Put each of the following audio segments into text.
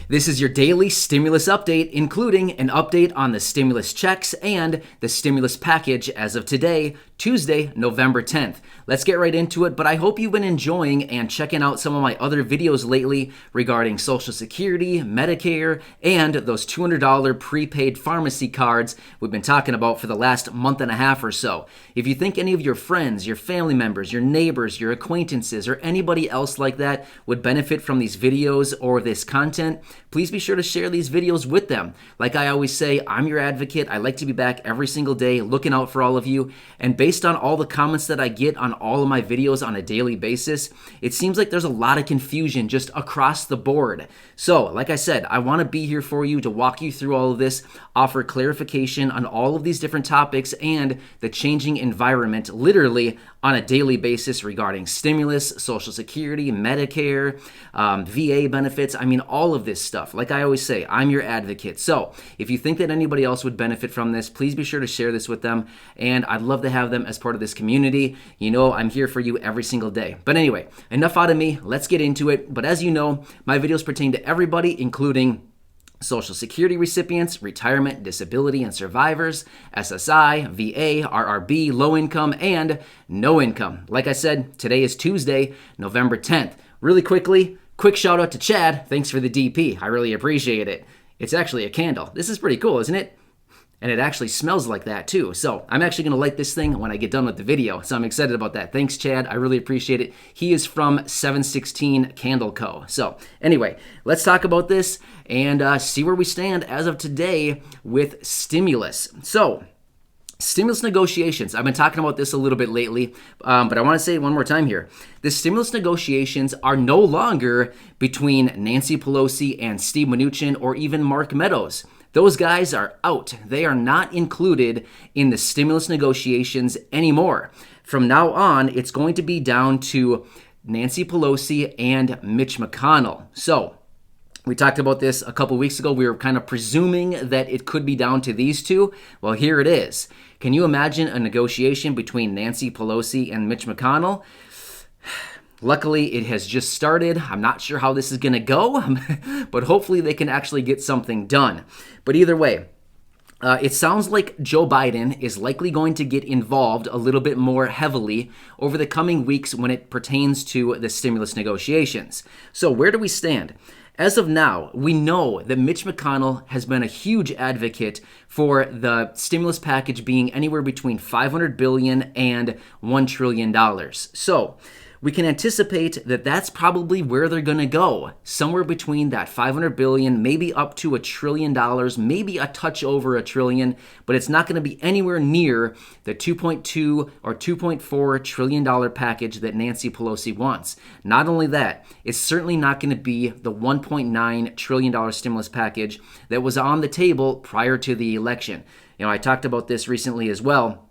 This is your daily stimulus update, including an update on the stimulus checks and the stimulus package as of today, Tuesday, November 10th. Let's get right into it, but I hope you've been enjoying and checking out some of my other videos lately regarding Social Security, Medicare, and those $200 prepaid pharmacy cards we've been talking about for the last month and a half or so. If you think any of your friends, your family members, your neighbors, your acquaintances, or anybody else like that would benefit from these videos or this content, please be sure to share these videos with them. Like I always say, I'm your advocate. I like to be back every single day looking out for all of you. And based on all the comments that I get on all of my videos on a daily basis, it seems like there's a lot of confusion just across the board. So, like I said, I want to be here for you to walk you through all of this, offer clarification on all of these different topics and the changing environment literally on a daily basis regarding stimulus, Social Security, Medicare, VA benefits. I mean, all of this stuff. Like I always say, I'm your advocate. So if you think that anybody else would benefit from this, please be sure to share this with them. And I'd love to have them as part of this community. You know, I'm here for you every single day. But anyway, enough out of me. Let's get into it. But as you know, my videos pertain to everybody, including Social Security recipients, retirement, disability, and survivors, SSI, VA, RRB, low income, and no income. Like I said, today is Tuesday, November 10th. Really quickly, quick shout out to Chad. Thanks for the DP. I really appreciate it. It's actually a candle. This is pretty cool, isn't it? And it actually smells like that too. So I'm actually going to light this thing when I get done with the video. So I'm excited about that. Thanks, Chad. I really appreciate it. He is from 716 Candle Co. So anyway, let's talk about this and see where we stand as of today with stimulus. So stimulus negotiations. I've been talking about this a little bit lately, but I want to say it one more time here. The stimulus negotiations are no longer between Nancy Pelosi and Steve Mnuchin or even Mark Meadows. Those guys are out. They are not included in the stimulus negotiations anymore. From now on, it's going to be down to Nancy Pelosi and Mitch McConnell. So we talked about this a couple weeks ago. We were kind of presuming that it could be down to these two. Well, here it is. Can you imagine a negotiation between Nancy Pelosi and Mitch McConnell? Luckily, it has just started. I'm not sure how this is going to go, but hopefully they can actually get something done. But either way, it sounds like Joe Biden is likely going to get involved a little bit more heavily over the coming weeks when it pertains to the stimulus negotiations. So where do we stand? As of now, we know that Mitch McConnell has been a huge advocate for the stimulus package being anywhere between $500 billion and $1 trillion. So we can anticipate that that's probably where they're going to go, somewhere between that $500 billion, maybe up to $1 trillion, maybe a touch over $1 trillion, but it's not going to be anywhere near the $2.2 or $2.4 trillion package that Nancy Pelosi wants. Not only that, it's certainly not going to be the $1.9 trillion stimulus package that was on the table prior to the election. You know, I talked about this recently as well.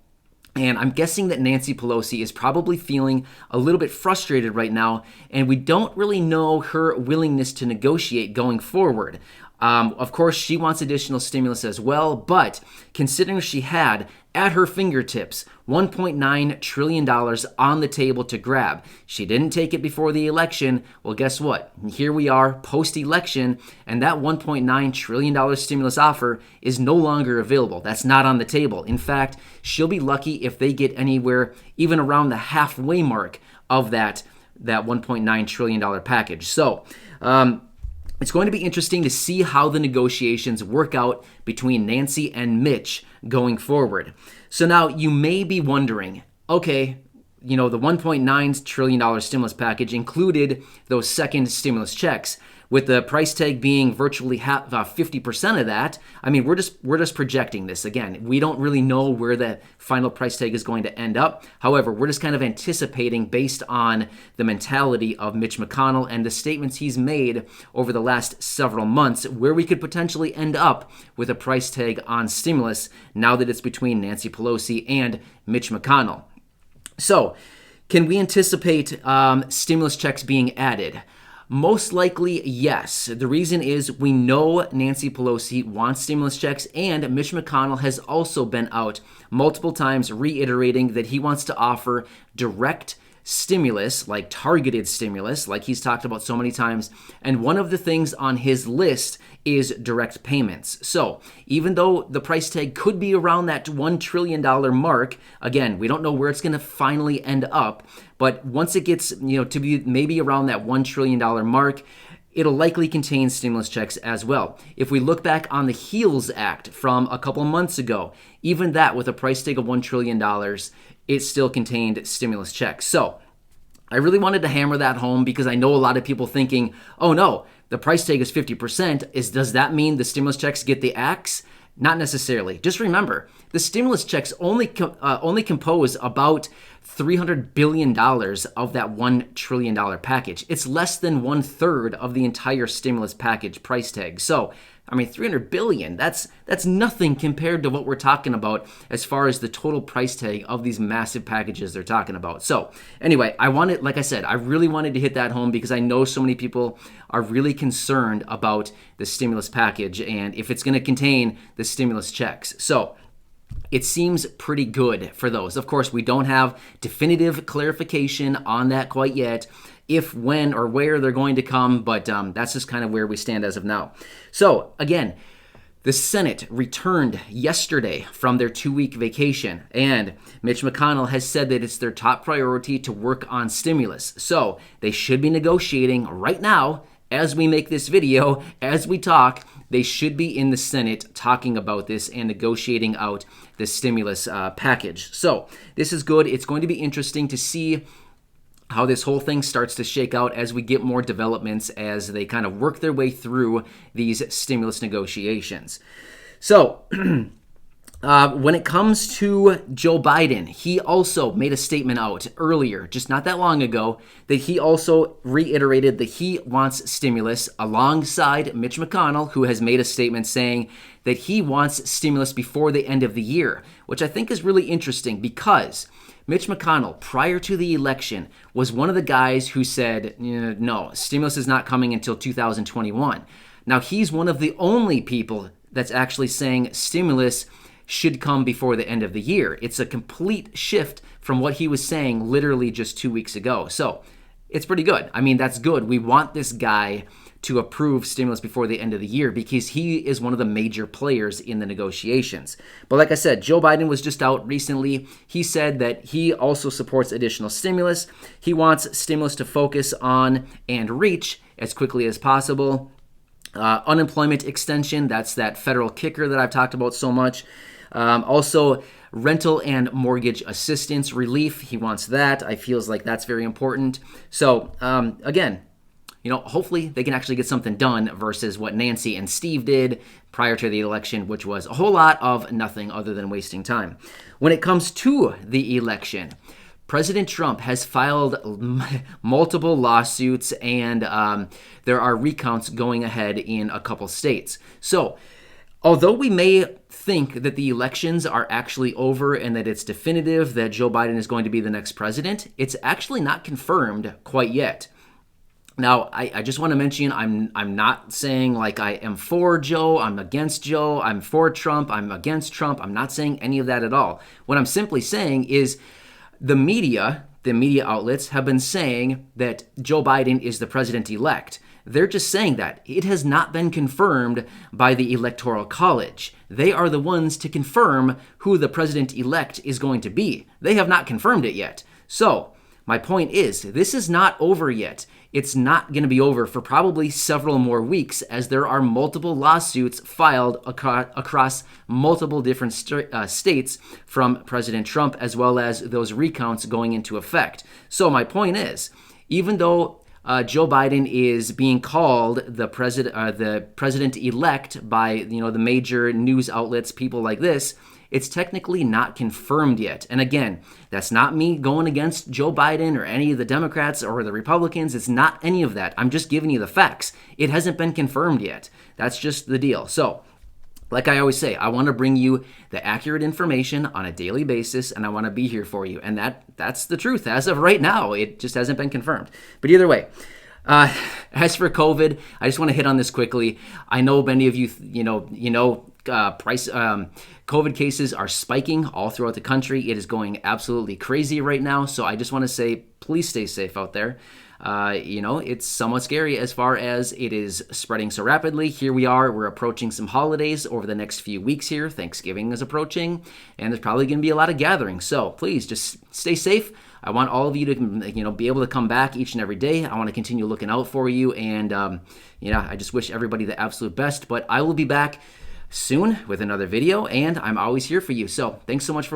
And I'm guessing that Nancy Pelosi is probably feeling a little bit frustrated right now, and we don't really know her willingness to negotiate going forward. Of course, she wants additional stimulus as well, but considering she had at her fingertips $1.9 trillion on the table to grab, she didn't take it before the election. Well, guess what? Here we are post-election, and that $1.9 trillion stimulus offer is no longer available. That's not on the table. In fact, she'll be lucky if they get anywhere even around the halfway mark of that $1.9 trillion package. So, it's going to be interesting to see how the negotiations work out between Nancy and Mitch going forward. So now you may be wondering, okay, you know, the $1.9 trillion stimulus package included those second stimulus checks. With the price tag being virtually 50% of that, I mean, we're just projecting this. Again, we don't really know where the final price tag is going to end up. However, we're just kind of anticipating based on the mentality of Mitch McConnell and the statements he's made over the last several months where we could potentially end up with a price tag on stimulus now that it's between Nancy Pelosi and Mitch McConnell. So, can we anticipate stimulus checks being added? Most likely, yes. The reason is we know Nancy Pelosi wants stimulus checks, and Mitch McConnell has also been out multiple times reiterating that he wants to offer direct stimulus, like targeted stimulus, like he's talked about so many times. And one of the things on his list is direct payments. So even though the price tag could be around that $1 trillion mark, again, we don't know where it's going to finally end up, but once it gets, to be maybe around that $1 trillion mark, it'll likely contain stimulus checks as well. If we look back on the HEALS Act from a couple months ago, even that with a price tag of $1 trillion, it still contained stimulus checks. So I really wanted to hammer that home because I know a lot of people thinking, oh no, the price tag is 50%. Does that mean the stimulus checks get the axe? Not necessarily. Just remember, the stimulus checks only compose about $300 billion of that $1 trillion package. It's less than 1/3 of the entire stimulus package price tag. So, $300 billion, that's nothing compared to what we're talking about as far as the total price tag of these massive packages they're talking about. So anyway, like I said, I really wanted to hit that home because I know so many people are really concerned about the stimulus package and if it's going to contain the stimulus checks. So it seems pretty good for those. Of course, we don't have definitive clarification on that quite yet, if, when, or where they're going to come, but that's just kind of where we stand as of now. So again, the Senate returned yesterday from their 2-week vacation, and Mitch McConnell has said that it's their top priority to work on stimulus. So they should be negotiating right now as we make this video, as we talk. They should be in the Senate talking about this and negotiating out the stimulus package. So this is good. It's going to be interesting to see how this whole thing starts to shake out as we get more developments as they kind of work their way through these stimulus negotiations. So when it comes to Joe Biden, he also made a statement out earlier, just not that long ago, that he also reiterated that he wants stimulus alongside Mitch McConnell, who has made a statement saying that he wants stimulus before the end of the year, which I think is really interesting because Mitch McConnell, prior to the election, was one of the guys who said, no, stimulus is not coming until 2021. Now, he's one of the only people that's actually saying stimulus should come before the end of the year. It's a complete shift from what he was saying literally just 2 weeks ago. So it's pretty good. That's good. We want this guy to approve stimulus before the end of the year because he is one of the major players in the negotiations. But like I said, Joe Biden was just out recently. He said that he also supports additional stimulus. He wants stimulus to focus on and reach as quickly as possible. Unemployment extension, that's that federal kicker that I've talked about so much. Also, rental and mortgage assistance relief. He wants that. I feels like that's very important. So again, hopefully they can actually get something done versus what Nancy and Steve did prior to the election, which was a whole lot of nothing other than wasting time. When it comes to the election, President Trump has filed multiple lawsuits and there are recounts going ahead in a couple states. So although we may think that the elections are actually over and that it's definitive that Joe Biden is going to be the next president, it's actually not confirmed quite yet. Now, I just want to mention, I'm not saying like I am for Joe, I'm against Joe, I'm for Trump, I'm against Trump. I'm not saying any of that at all. What I'm simply saying is the media outlets have been saying that Joe Biden is the president-elect. They're just saying that. It has not been confirmed by the Electoral College. They are the ones to confirm who the president-elect is going to be. They have not confirmed it yet. So, my point is, this is not over yet. It's not going to be over for probably several more weeks as there are multiple lawsuits filed across multiple different states from President Trump as well as those recounts going into effect. So my point is, even though Joe Biden is being called the president-elect by the major news outlets, people like this, it's technically not confirmed yet. And again, that's not me going against Joe Biden or any of the Democrats or the Republicans. It's not any of that. I'm just giving you the facts. It hasn't been confirmed yet. That's just the deal. So, like I always say, I want to bring you the accurate information on a daily basis, and I want to be here for you. And that's the truth. As of right now, it just hasn't been confirmed. But either way, as for COVID, I just want to hit on this quickly. I know many of you, COVID cases are spiking all throughout the country. It is going absolutely crazy right now. So I just want to say, please stay safe out there. It's somewhat scary as far as it is spreading so rapidly. Here we are, we're approaching some holidays over the next few weeks here. Thanksgiving is approaching, and there's probably going to be a lot of gatherings. So please just stay safe. I want all of you to, be able to come back each and every day. I want to continue looking out for you, and, I just wish everybody the absolute best. But I will be back soon with another video, and I'm always here for you. So thanks so much for